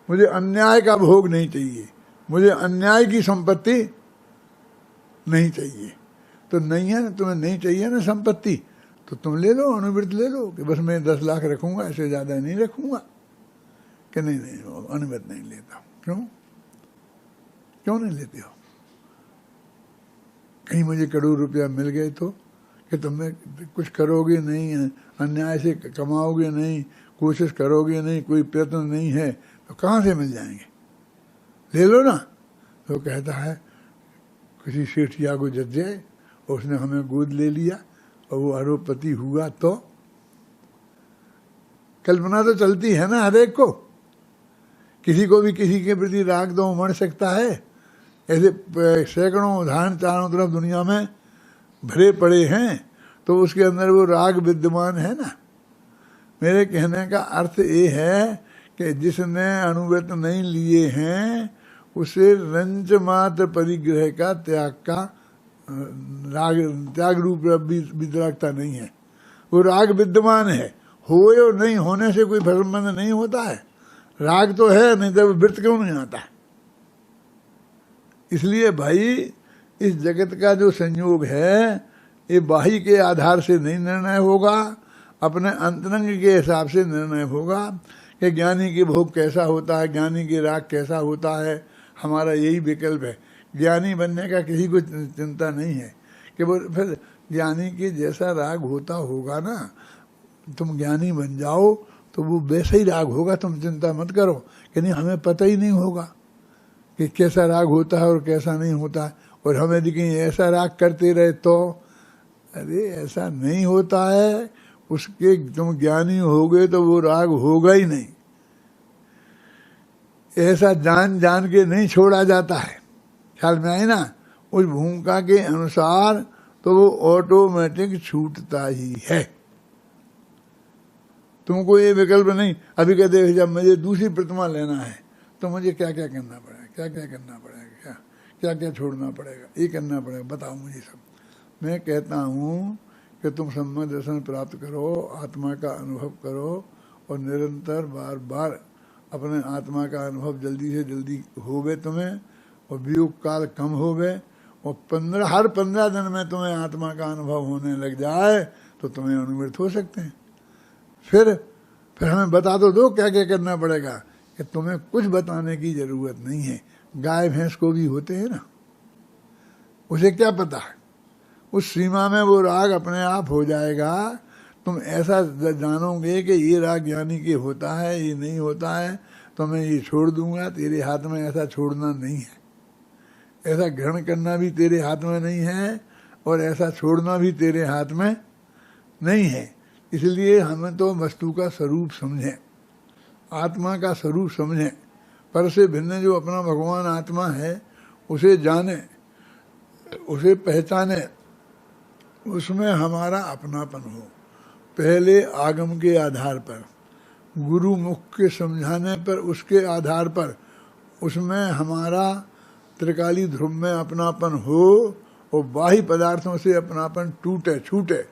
S1: मुझे अन्याय का भोग नहीं चाहिए, मुझे अन्याय की संपत्ति नहीं चाहिए। तो नहीं है ना, तुम्हें नहीं चाहिए ना संपत्ति, तो तुम ले लो, अनुवृत्त ले लो कि बस मैं 10 लाख रखूंगा, ऐसे ज्यादा नहीं रखूंगा। कि नहीं अनुवृत्त नहीं लेता। क्यों नहीं लेते हो? कहीं मुझे करोड़ रुपया मिल गए तो कि तुम कुछ करोगे नहीं, अन्याय से कमाओगे नहीं, कोशिश करोगे नहीं, कोई प्रयत्न नहीं है, तो कहाँ से मिल जाएंगे? ले लो ना। तो कहता है किसी सेठिया को जच जाए, उसने हमें गोद ले लिया और वो अरबपति हुआ, तो कल्पना तो चलती है ना हर एक को। किसी को भी किसी के प्रति राग तो उमड़ सकता है। ऐसे सैकड़ों उदाहरण चारों तरफ दुनिया में भरे पड़े हैं, तो उसके अंदर वो राग विद्यमान है ना। मेरे कहने का अर्थ ये है कि जिसने अनुव्रत नहीं लिए हैं उसे रंच मात्र परिग्रह का त्याग रूप वितरागता नहीं है। वो राग विद्यमान है, होए और नहीं होने से कोई संबंध नहीं होता है। राग तो है, नहीं तो वृत्त क्यों नहीं आता। इसलिए भाई इस जगत का जो संयोग है ये बाह्य के आधार से नहीं निर्णय होगा, अपने अंतरंग के हिसाब से निर्णय होगा कि ज्ञानी के भोग कैसा होता है, ज्ञानी के राग कैसा होता है। हमारा यही विकल्प है। ज्ञानी बनने का किसी को चिंता नहीं है कि वो फिर ज्ञानी के जैसा राग होता होगा ना, तुम ज्ञानी बन जाओ तो वो वैसा ही राग होगा। तुम चिंता मत करो कि नहीं हमें पता ही नहीं होगा कि कैसा राग होता है और कैसा नहीं होता है, और हम यदि कहीं ऐसा राग करते रहे तो, अरे ऐसा नहीं होता है। उसके तुम ज्ञानी हो गए तो वो राग होगा ही नहीं। ऐसा जान जान के नहीं छोड़ा जाता है। ख्याल में आए ना? उस भूमिका के अनुसार तो वो ऑटोमेटिक छूटता ही है। तुमको ये विकल्प नहीं। अभी कहते हैं जब मुझे दूसरी प्रतिमा लेना है तो मुझे क्या क्या करना पड़ेगा, क्या क्या करना पड़ेगा, क्या क्या छोड़ना पड़ेगा, ये करना पड़ेगा, बताओ मुझे सब। मैं कहता हूँ कि तुम सम्यक दर्शन प्राप्त करो, आत्मा का अनुभव करो और निरंतर बार बार अपने आत्मा का अनुभव जल्दी से जल्दी होवे तुम्हें, और वियोग काल कम होवे, और हर 15 दिन में तुम्हें आत्मा का अनुभव होने लग जाए तो तुम्हें अनुवृत्त हो सकते हैं। फिर हमें बता दो क्या क्या करना पड़ेगा। कि तुम्हें कुछ बताने की जरूरत नहीं है। गाय भैंस को भी होते हैं ना, उसे क्या पता है, उस सीमा में वो राग अपने आप हो जाएगा। तुम ऐसा जानोगे कि ये राग ज्ञानी के होता है, ये नहीं होता है, तो मैं ये छोड़ दूंगा। तेरे हाथ में ऐसा छोड़ना नहीं है, ऐसा ग्रहण करना भी तेरे हाथ में नहीं है, और ऐसा छोड़ना भी तेरे हाथ में नहीं है। इसलिए हमें तो वस्तु का स्वरूप समझें, आत्मा का स्वरूप समझें, पर से भिन्न जो अपना भगवान आत्मा है उसे जाने, उसे पहचाने, उसमें हमारा अपनापन हो। पहले आगम के आधार पर, गुरु मुख के समझाने पर, उसके आधार पर उसमें हमारा त्रिकाली ध्रुव में अपनापन हो, और बाह्य पदार्थों से अपनापन टूटे छूटे।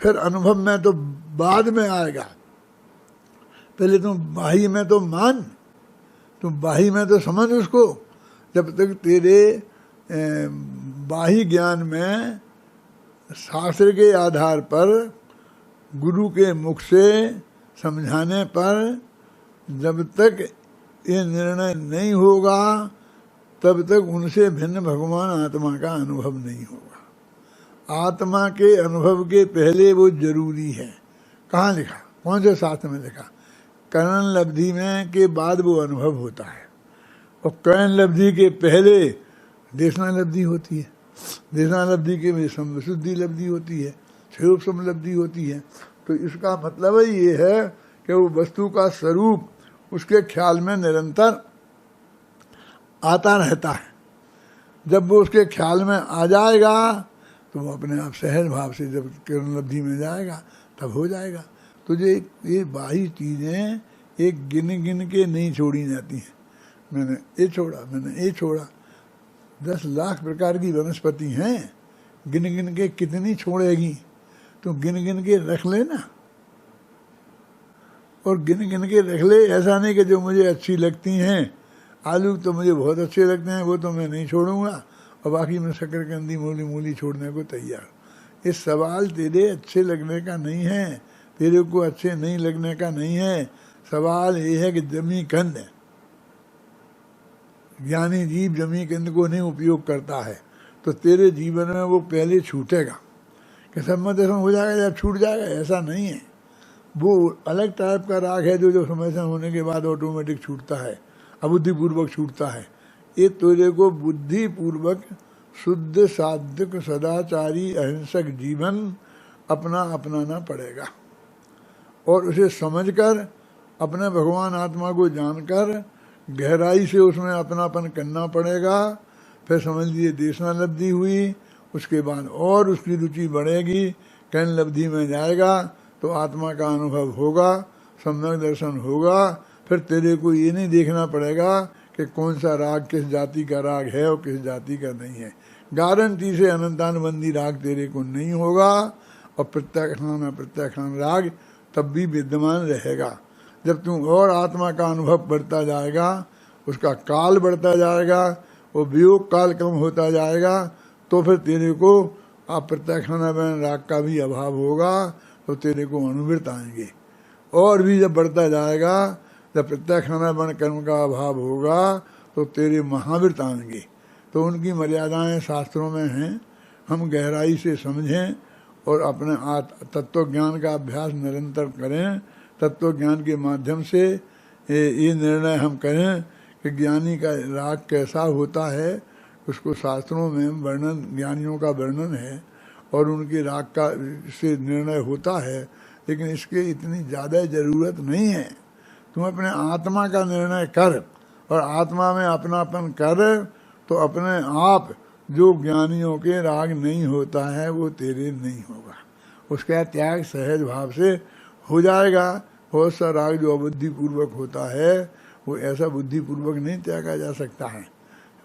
S1: फिर अनुभव में तो बाद में आएगा, पहले तुम बाह्य में तो मान, तुम बाह्य में तो समझ उसको। जब तक तेरे बाह्य ज्ञान में शास्त्र के आधार पर, गुरु के मुख से समझाने पर जब तक ये निर्णय नहीं होगा, तब तक उनसे भिन्न भगवान आत्मा का अनुभव नहीं होगा। आत्मा के अनुभव के पहले वो जरूरी है। कहाँ लिखा, कौन से शास्त्र में लिखा? करण लब्धि में के बाद वो अनुभव होता है, और करण लब्धि के पहले देशना लब्धि होती है, देशना लब्धि के में समशुद्धि लब्धि होती है, स्वरूप समलब्धि होती है। तो इसका मतलब ये है कि वो वस्तु का स्वरूप उसके ख्याल में निरंतर आता रहता है। जब वो उसके ख्याल में आ जाएगा तो वो अपने आप सहज भाव से जब किरण लब्धि में जाएगा तब हो जाएगा। तुझे ये बाह्य चीज़ें एक गिन गिन के नहीं छोड़ी जाती हैं। मैंने ये छोड़ा, मैंने ये छोड़ा, 10 लाख प्रकार की वनस्पति हैं, गिन गिन के कितनी छोड़ेगी? तो गिन गिन के रख लेना, और गिन गिन के रख ले। ऐसा नहीं कि जो मुझे अच्छी लगती हैं, आलू तो मुझे बहुत अच्छे लगते हैं, वो तो मैं नहीं छोड़ूंगा, और बाकी मैं शकरकंदी मूली मूली छोड़ने को तैयार। ये सवाल तेरे अच्छे लगने का नहीं है, तेरे को अच्छे नहीं लगने का नहीं है। सवाल ये है कि जमी कंद, ज्ञानी जीव जमी कंद को नहीं उपयोग करता है, तो तेरे जीवन में वो पहले छूटेगा कि सम्मत हो जाएगा या छूट जाएगा, ऐसा नहीं है। वो अलग टाइप का राग है जो समय से होने के बाद ऑटोमेटिक छूटता है, अबुद्धिपूर्वक छूटता है। ये तेरे को बुद्धिपूर्वक शुद्ध सात्विक सदाचारी अहिंसक जीवन अपना अपनाना पड़ेगा, और उसे समझकर अपने भगवान आत्मा को जानकर गहराई से उसमें अपनापन करना पड़ेगा। फिर समझ लिए देशना लब्धि हुई, उसके बाद और उसकी रुचि बढ़ेगी, कर्ण लब्धि में जाएगा तो आत्मा का अनुभव होगा, सम्यक दर्शन होगा। फिर तेरे को ये नहीं देखना पड़ेगा कि कौन सा राग किस जाति का राग है और किस जाति का नहीं है। गारंटी से अनंतानुबंधी राग तेरे को नहीं होगा, और प्रत्याख्यान राग तब भी विद्यमान रहेगा। जब तुम और आत्मा का अनुभव बढ़ता जाएगा, उसका काल बढ़ता जाएगा, वो वियोग काल कम होता जाएगा, तो फिर तेरे को प्रत्याख्यान राग का भी अभाव होगा, तो तेरे को अनुवृत्त आएंगे। और भी जब बढ़ता जाएगा, जब प्रत्याख्यान कर्म का अभाव होगा, तो तेरे महावृत्त आएंगे। तो उनकी मर्यादाएं शास्त्रों में हैं, हम गहराई से समझें और अपने तत्व ज्ञान का अभ्यास निरंतर करें। तत्व ज्ञान के माध्यम से ये निर्णय हम करें कि ज्ञानी का राग कैसा होता है, उसको शास्त्रों में वर्णन, ज्ञानियों का वर्णन है, और उनके राग का से निर्णय होता है। लेकिन इसके इतनी ज़्यादा ज़रूरत नहीं है। तुम अपने आत्मा का निर्णय कर और आत्मा में अपनापन कर, तो अपने आप जो ज्ञानियों के राग नहीं होता है वो तेरे नहीं होगा। उसका त्याग सहज भाव से हो जाएगा। बहुत सा राग जो अबुद्धिपूर्वक होता है, वो ऐसा बुद्धिपूर्वक नहीं त्यागा जा सकता है,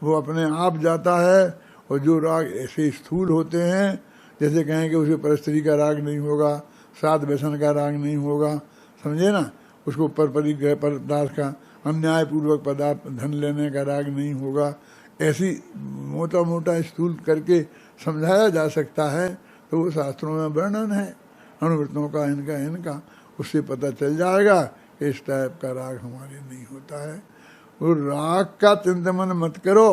S1: वो अपने आप जाता है। और जो राग ऐसे स्थूल होते हैं, जैसे कहें कि उसे परस्त्री का राग नहीं होगा, सात व्यसन का राग नहीं होगा, समझे ना, उसको परपरिग्रह पदार्थ का अन्यायपूर्वक पदार्थ धन लेने का राग नहीं होगा, ऐसी मोटा मोटा स्थूल करके समझाया जा सकता है। तो वो शास्त्रों में वर्णन है अनुवृत्तों का, इनका, उससे पता चल जाएगा इस टाइप का राग हमारे नहीं होता है। और राग का चिंतन मत करो,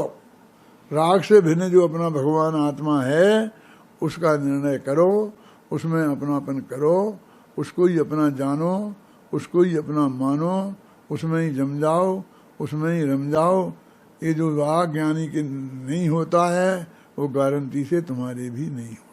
S1: राग से भिन्न जो अपना भगवान आत्मा है उसका निर्णय करो, उसमें अपनापन करो, उसको ही अपना जानो, उसको ही अपना मानो, उसमें ही जम जाओ, उसमें ही रम जाओ। ये जो राग ज्ञानी के नहीं होता है वो गारंटी से तुम्हारे भी नहीं हो।